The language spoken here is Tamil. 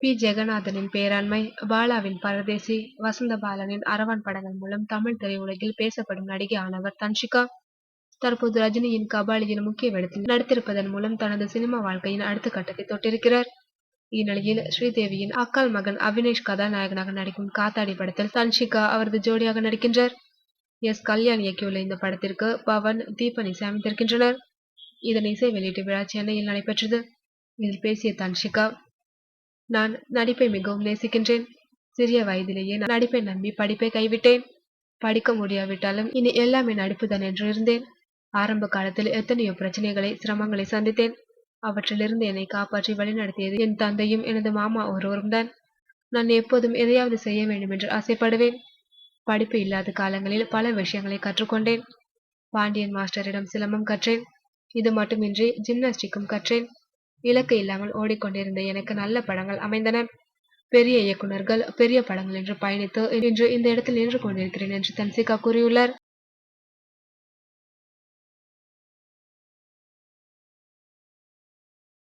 பி. ஜெகநாதனின் பேராண்மை, பாலாவின் பரதேசி, வசந்த பாலனின் அரவான் படங்கள் மூலம் தமிழ் திரையுலகில் பேசப்படும் நடிகை ஆனவர் தன்ஷிகா. தற்போது ரஜினியின் கபாலியின் முக்கிய வேடத்தில் நடித்திருப்பதன் மூலம் தனது சினிமா வாழ்க்கையின் அடுத்த கட்டத்தை தொட்டிருக்கிறார். இந்நிலையில் ஸ்ரீதேவியின் அக்காள் மகன் அவினேஷ் கதாநாயகனாக நடிக்கும் காத்தாடி படத்தில் தன்ஷிகா அவரது ஜோடியாக நடிக்கின்றார். எஸ். கல்யாண் இயக்கியுள்ள இந்த படத்திற்கு பவன், தீபன் இசையமைத்திருக்கின்றனர். இதன் இசை வெளியீட்டு விழா சென்னையில் நடைபெற்றது. இதில் பேசிய தன்ஷிகா, நான் நடிப்பை மிகவும் நேசிக்கின்றேன். சிறிய வயதிலேயே நடிப்பை நம்பி படிப்பை கைவிட்டேன். படிக்க முடியாவிட்டாலும் இனி எல்லாமே நடிப்புதான் என்று இருந்தேன். ஆரம்ப காலத்தில் எத்தனையோ பிரச்சனைகளை, சிரமங்களை சந்தித்தேன். அவற்றிலிருந்து என்னை காப்பாற்றி வழிநடத்தியது என் தந்தையும் எனது மாமா ஒருவரும் தான். நான் எப்போதும் எதையாவது செய்ய வேண்டும் என்று ஆசைப்படுவேன். படிப்பு இல்லாத காலங்களில் பல விஷயங்களை கற்றுக்கொண்டேன். பாண்டியன் மாஸ்டரிடம் சிலம்பம் கற்றேன். இது மட்டுமின்றி ஜிம்னாஸ்டிக்கும் கற்றேன். இலக்கு இல்லாமல் ஓடிக்கொண்டிருந்த எனக்கு நல்ல படங்கள் அமைந்தன. பெரிய இயக்குனர்கள், பெரிய படங்கள் என்று பயணித்து இன்று இந்த இடத்தில் நின்று கொண்டிருக்கிறேன் என்று தன்ஷிகா கூறியுள்ளார்.